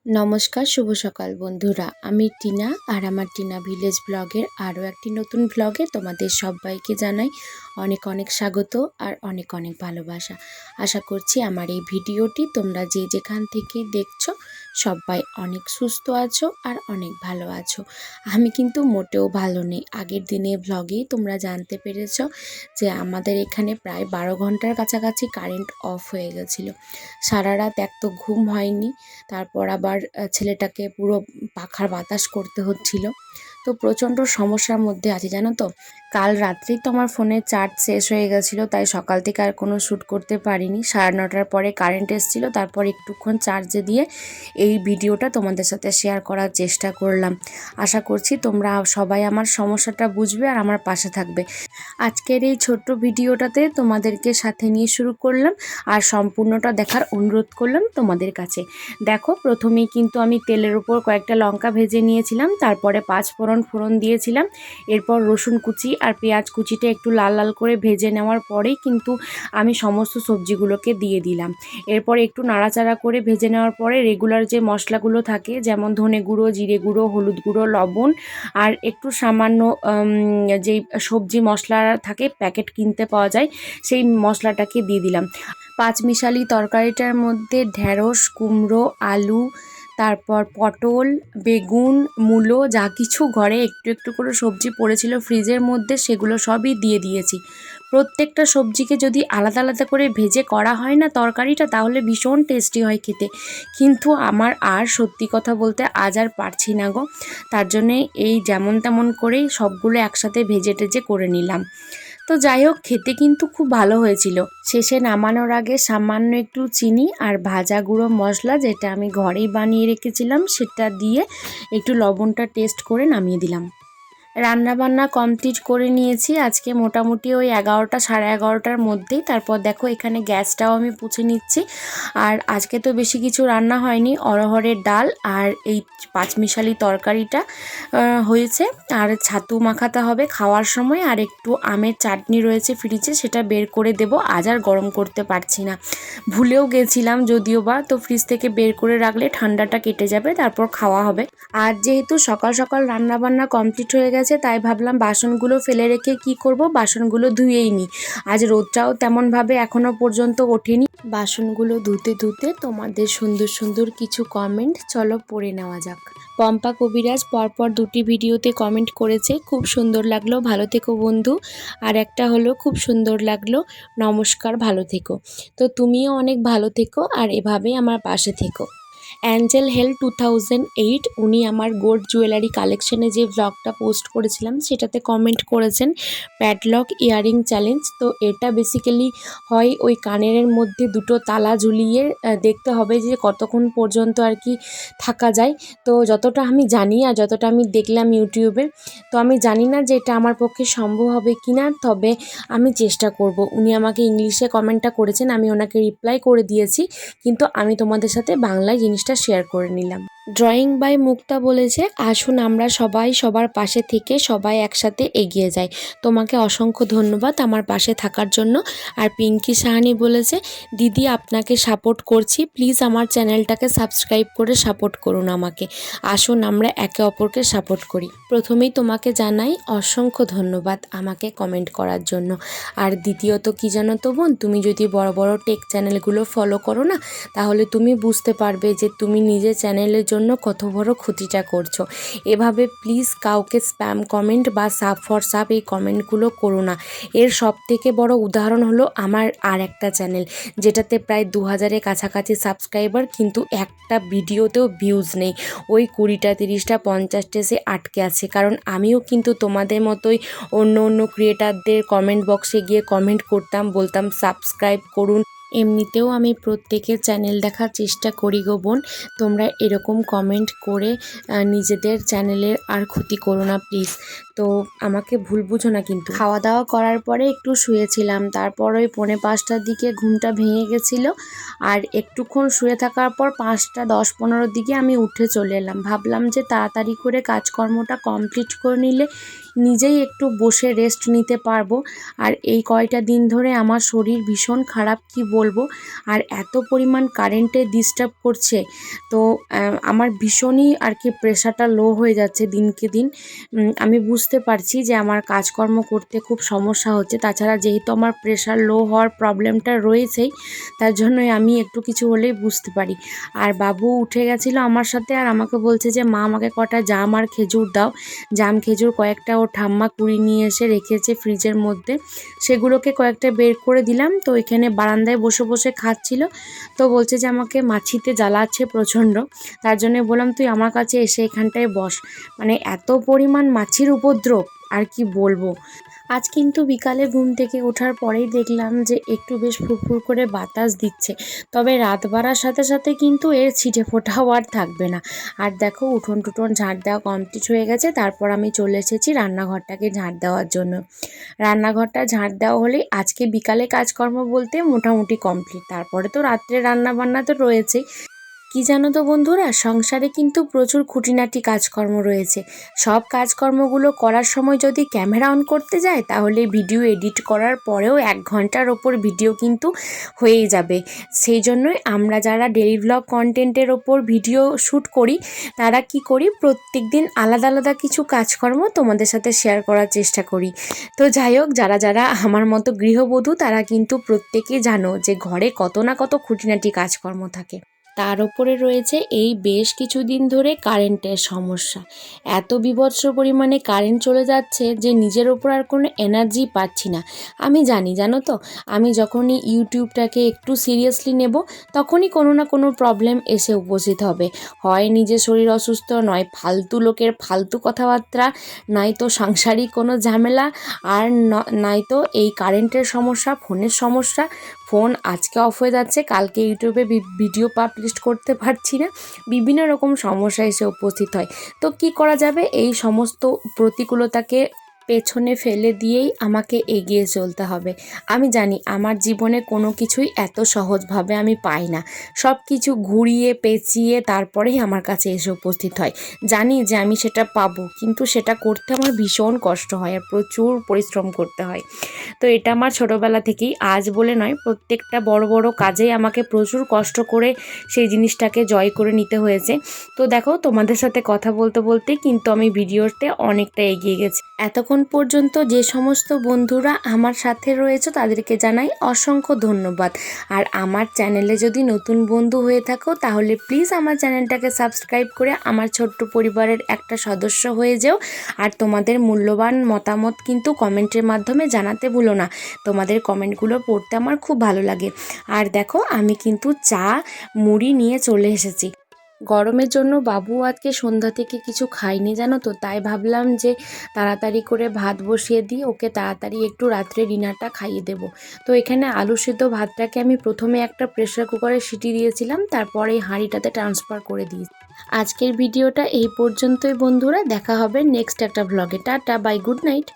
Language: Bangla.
নমস্কার, শুভ সকাল বন্ধুরা। আমি টিনা আর আমার টিনা ভিলেজ ব্লগের আরও একটি নতুন ব্লগে তোমাদের সবাইকে জানাই অনেক অনেক স্বাগত আর অনেক অনেক ভালোবাসা। আশা করছি আমার এই ভিডিওটি তোমরা যে যেখান থেকে দেখছো সবাই অনেক সুস্থ আছো আর অনেক ভালো আছো। আমি কিন্তু মোটেও ভালো নেই। আগের দিনে ব্লগেই তোমরা জানতে পেরেছ যে আমাদের এখানে প্রায় 12 ঘন্টার কাছাকাছি কারেন্ট অফ হয়ে গেছিলো। সারা রাত এক তো ঘুম হয়নি, তারপর আবার ছেলেটাকে পুরো পাখার বাতাস করতে হচ্ছিল। তো প্রচণ্ড সমস্যার মধ্যে আছি জানো তো। কাল রাত্রেই তো আমার ফোনের চার্জ শেষ হয়ে গেছিলো, তাই সকাল থেকে আর কোনো শ্যুট করতে পারিনি। 9:30টার পরে কারেন্ট এসেছিলো, তারপর একটুক্ষণ চার্জে দিয়ে এই ভিডিওটা তোমাদের সাথে শেয়ার করার চেষ্টা করলাম। আশা করছি তোমরা সবাই আমার সমস্যাটা বুঝবে আর আমার পাশে থাকবে। আজকের এই ছোট্ট ভিডিওটাতে তোমাদেরকে সাথে নিয়ে শুরু করলাম আর সম্পূর্ণটা দেখার অনুরোধ করলাম তোমাদের কাছে। দেখো, প্রথমেই কিন্তু আমি তেলের উপর কয়েকটা লঙ্কা ভেজে নিয়েছিলাম, তারপরে 5 ফোড়ন দিয়েছিলাম। এরপর রসুন কুচি আর পেঁয়াজ কুচিটা একটু লাল লাল করে ভেজে নেওয়ার পরেই কিন্তু আমি সমস্ত সবজিগুলোকে দিয়ে দিলাম। এরপর একটু নাড়াচাড়া করে ভেজে নেওয়ার পরে রেগুলার যে মশলাগুলো থাকে, যেমন ধনে গুঁড়ো, জিরে গুঁড়ো, হলুদ গুঁড়ো, লবণ আর একটু সামান্য যেই সবজি মশলা থাকে প্যাকেট কিনতে পাওয়া যায়, সেই মশলাটাকে দিয়ে দিলাম। পাঁচমিশালি তরকারিটার মধ্যে ঢ্যাঁড়স, কুমড়ো, আলু, তারপর পটল, বেগুন, মূলো যা কিছু ঘরে একটু একটু করে সবজি পড়েছিল ফ্রিজের মধ্যে, সেগুলো সবই দিয়ে দিয়েছি। প্রত্যেকটা সবজিকে যদি আলাদা আলাদা করে ভেজে করা হয় না তরকারিটা, তাহলে ভীষণ টেস্টি হয় খেতে। কিন্তু আমার আর সত্যি কথা বলতে আজ আর পারছি না গো। তার জন্যে এই যেমন তেমন করেই সবগুলো একসাথে ভেজে টেজে করে নিলাম। তো যাই হোক, খেতে কিন্তু খুব ভালো হয়েছিল। শেষে নামানোর আগে সামান্য একটু চিনি আর ভাজা গুঁড়ো মশলা, যেটা আমি ঘরেই বানিয়ে রেখেছিলাম, সেটা দিয়ে একটু লবণটা টেস্ট করে নামিয়ে দিলাম। রান্নাবান্না কমপ্লিট করে নিয়েছি আজকে মোটামুটি ওই 11টা 11:30টার মধ্যেই। তারপর দেখো এখানে গ্যাসটাও আমি পুছে নিচ্ছি। আর আজকে তো বেশি কিছু রান্না হয়নি, অরহরের ডাল আর এই পাঁচমিশালি তরকারিটা হয়েছে। আর ছাতু মাখাতে হবে খাওয়ার সময়, আর একটু আমের চাটনি রয়েছে ফ্রিজে, সেটা বের করে দেব। আজ আর গরম করতে পারছি না, ভুলেও গেছিলাম যদিও বা। তো ফ্রিজ থেকে বের করে রাখলে ঠান্ডাটা কেটে যাবে, তারপর খাওয়া হবে। আর যেহেতু সকাল সকাল রান্নাবান্না কমপ্লিট হয়ে গেছে, তাই ভাবলাম বাসনগুলো ফেলে রেখে কি করব, বাসনগুলো ধুয়েই নিই। আজ রোদটাও তেমনভাবে এখনও পর্যন্ত ওঠেনি। বাসনগুলো ধুতে ধুতে তোমাদের সুন্দর সুন্দর কিছু কমেন্ট চলো পড়ে নেওয়া যাক। পম্পা কবিরাজ পরপর 2টি ভিডিওতে কমেন্ট করেছে, খুব সুন্দর লাগলো, ভালো থেকো বন্ধু। আর একটা হলো, খুব সুন্দর লাগলো, নমস্কার, ভালো থেকো। তো তুমিও অনেক ভালো থেকো আর এভাবেই আমার পাশে থেকো। অ্যাঞ্জেল হেল 2008 উনি আমার গোল্ড জুয়েলারি কালেকশনে যে ব্লগটা পোস্ট করেছিলাম সেটাতে কমেন্ট করেছেন প্যাডলক ইয়ারিং চ্যালেঞ্জ। তো এটা বেসিক্যালি হয় ওই কানের মধ্যে দুটো তালা ঝুলিয়ে দেখতে হবে যে কতক্ষণ পর্যন্ত আর কি থাকা যায়। তো যতটা আমি জানি আর যতটা আমি দেখলাম ইউটিউবে, তো আমি জানি না যে এটা আমার পক্ষে সম্ভব হবে কি না, তবে আমি চেষ্টা করব। উনি আমাকে ইংলিশে কমেন্টটা করেছেন, আমি ওনাকে রিপ্লাই করে দিয়েছি, কিন্তু আমি তোমাদের সাথে বাংলায় জিনিসটা শেয়ার করে নিলাম। ড্রয়িং বাই মুক্তা বলেছে, আসুন আমরা সবাই সবার পাশে থেকে সবাই একসাথে এগিয়ে যাই। তোমাকে অসংখ্য ধন্যবাদ আমার পাশে থাকার জন্য। আর পিঙ্কি সাহানি বলেছে, দিদি আপনাকে সাপোর্ট করছি, প্লিজ আমার চ্যানেলটাকে সাবস্ক্রাইব করে সাপোর্ট করুন আমাকে। আসুন আমরা একে অপরকে সাপোর্ট করি। প্রথমেই তোমাকে জানাই অসংখ্য ধন্যবাদ আমাকে কমেন্ট করার জন্য। আর দ্বিতীয়ত কি জানো তো বোন, তুমি যদি বড় বড় টেক চ্যানেলগুলো ফলো করো না, তাহলে তুমি বুঝতে পারবে যে তুমি নিজের চ্যানেলের জন্য কত বড় ক্ষতিটা করছো। এভাবে প্লিজ কাউকে স্প্যাম কমেন্ট বা সাব ফর সাব এই কমেন্টগুলো করো না। এর সব থেকে বড় উদাহরণ হলো আমার আর একটা চ্যানেল, যেটাতে প্রায় 2000-এর কাছাকাছি সাবস্ক্রাইবার, কিন্তু একটা ভিডিওতেও ভিউজ নেই। ওই 20টা 30টা 50টা এসে আটকে আছে। কারণ আমিও কিন্তু তোমাদের মতোই অন্য অন্য ক্রিয়েটারদের কমেন্ট বক্সে গিয়ে কমেন্ট করতাম, বলতাম সাবস্ক্রাইব করুন। এমনিতেও আমি প্রত্যেকের চ্যানেল দেখার চেষ্টা করি গো বোন। তোমরা এরকম কমেন্ট করে নিজেদের চ্যানেলের আর ক্ষতি করো না প্লিজ। তো আমাকে ভুল বুঝো না কিন্তু। খাওয়া দাওয়া করার পরে একটু শুয়েছিলাম, তারপর ওই 4:45টার দিকে ঘুমটা ভেঙে গেছিলো। আর একটুক্ষণ শুয়ে থাকার পর 5টা 10-15 দিকে আমি উঠে চলে এলাম। ভাবলাম যে তাড়াতাড়ি করে কাজকর্মটা কমপ্লিট করে নিলে নিজেই একটু বসে রেস্ট নিতে পারবো। আর এই কয়টা দিন ধরে আমার শরীর ভীষণ খারাপ, কি বলবো। বলবো। আর এত পরিমাণ কারেন্টে ডিস্টার্ব করছে, তো আমার ভীষণই আর কি প্রেশারটা লো হয়ে যাচ্ছে দিনকে দিন। আমি বুঝতে পারছি যে আমার কাজকর্ম করতে খুব সমস্যা হচ্ছে। তাছাড়া যেহেতু আমার প্রেশার লো হওয়ার প্রবলেমটা রয়েছেই, তার জন্যই আমি একটু কিছু হলেই বুঝতে পারি। আর বাবু উঠে গেছিলো আমার সাথে, আর আমাকে বলছে যে মা আমাকে কটা জাম আর খেজুর দাও। জাম খেজুর কয়েকটা ওর ঠাম্মা কুড়ি নিয়ে এসে রেখেছে ফ্রিজের মধ্যে, সেগুলোকে কয়েকটা বের করে দিলাম। তো এখানে বারান্দায় বসে বসে খাচ্ছিল, তো বলছে যে আমাকে মাছিতে জ্বালাচ্ছে প্রচণ্ড। তার জন্য বললাম তুই আমার কাছে এসে এখানটায় বস। মানে এত পরিমাণ মাছির উপদ্রব আর কি বলবো। আজ কিন্তু বিকালে ঘুম থেকে ওঠার পরেই দেখলাম যে একটু বেশ ফুরফুর করে বাতাস দিচ্ছে, তবে রাত বাড়ার সাথে সাথে কিন্তু এর ছিটে ফোটাও আর থাকবে না। আর দেখো উঠোন টুঠোন ঝাঁট দেওয়া কমপ্লিট হয়ে গেছে, তারপর আমি চলে এসেছি রান্নাঘরটাকে ঝাঁট দেওয়ার জন্য। রান্নাঘরটা ঝাঁট দেওয়া হলেই আজকে বিকালে কাজকর্ম বলতে মোটামুটি কমপ্লিট। তারপরে তো রাত্রে রান্না বান্না তো রয়েছেই। কি জানো তো বন্ধুরা, সংসারে কিন্তু প্রচুর খুঁটিনাটি কাজকর্ম রয়েছে। সব কাজকর্মগুলো করার সময় যদি ক্যামেরা অন করতে যায়, তাহলে ভিডিও এডিট করার পরেও 1 ঘন্টার ওপর ভিডিও কিন্তু হয়েই যাবে। সেই জন্যই আমরা যারা ডেইলি ব্লগ কন্টেন্টের ওপর ভিডিও শ্যুট করি, তারা কি করি, প্রত্যেক দিন আলাদা আলাদা কিছু কাজকর্ম তোমাদের সাথে শেয়ার করার চেষ্টা করি। তো যাই হোক, যারা যারা আমার মতো গৃহবধূ, তারা কিন্তু প্রত্যেকেই জানো যে ঘরে কত না কত খুঁটিনাটি কাজকর্ম থাকে। তার উপরে রয়েছে এই বেশ কিছুদিন ধরে কারেন্টের সমস্যা। এত বীভৎস পরিমাণে কারেন্ট চলে যাচ্ছে যে নিজের ওপর আর কোনো এনার্জি পাচ্ছি না। আমি জানি, জানো তো, আমি যখনই ইউটিউবটাকে একটু সিরিয়াসলি নেব, তখনই কোনো না কোনো প্রবলেম এসে উপস্থিত হবে। হয় নিজের শরীর অসুস্থ, নয় ফালতু লোকের ফালতু কথাবার্তা, নয়তো সাংসারিক কোনো ঝামেলা, আর নয়তো এই কারেন্টের সমস্যা, ফোনের সমস্যা। ফোন আজকে অফ হয়ে যাচ্ছে, কালকে ইউটিউবে ভিডিও পাবলিশ করতে পারছি না, বিভিন্ন রকম সমস্যা এসে উপস্থিত হয়। তো কি করা যাবে, এই সমস্ত প্রতিকূলতাকে পেছনে ফেলে দিয়েই আমাকে এগিয়ে চলতে হবে। আমি জানি আমার জীবনে কোনো কিছুই এত সহজভাবে আমি পাই না। সব কিছু ঘুরিয়ে পেঁচিয়ে তারপরেই আমার কাছে এসে উপস্থিত হয়। জানি যে আমি সেটা পাবো, কিন্তু সেটা করতে আমার ভীষণ কষ্ট হয় আর প্রচুর পরিশ্রম করতে হয়। তো এটা আমার ছোটোবেলা থেকেই, আজ বলে নয়, প্রত্যেকটা বড় বড় কাজেই আমাকে প্রচুর কষ্ট করে সেই জিনিসটাকে জয় করে নিতে হয়েছে। তো দেখো, তোমাদের সাথে কথা বলতে বলতে কিন্তু আমি ভিডিওতে অনেকটা এগিয়ে গেছি। এতক্ষণ পর্যন্ত যে সমস্ত বন্ধুরা আমার সাথে রয়েছে, তাদেরকে জানাই অসংখ্য ধন্যবাদ। আর আমার চ্যানেলে যদি নতুন বন্ধু হয়ে থাকো, তাহলে প্লিজ আমার চ্যানেলটাকে সাবস্ক্রাইব করে আমার ছোট্ট পরিবারের একটা সদস্য হয়ে যেও। আর তোমাদের মূল্যবান মতামত কিন্তু কমেন্টের মাধ্যমে জানাতে ভুলো না। তোমাদের কমেন্টগুলো পড়তে আমার খুব ভালো লাগে। আর দেখো, আমি কিন্তু চা মুড়ি নিয়ে চলে এসেছি। গরমের জন্য বাবু আজকে সন্ধ্যা থেকে কিছু খায়নি, জানো তো, তাই ভাবলাম যে তাড়াতাড়ি করে ভাত বসিয়ে দিই, ওকে তাড়াতাড়ি একটু রাত্রে ডিনারটা খাইয়ে দেব। তো এখানে আলু সিদ্ধ ভাতটাকে আমি প্রথমে একটা প্রেসার কুকারে সিটি দিয়েছিলাম, তারপরে এই হাঁড়িটাতে ট্রান্সফার করে দিই। আজকের ভিডিওটা এই পর্যন্তই বন্ধুরা, দেখা হবে নেক্সট একটা ভ্লগে। Ta ta, bye, good night.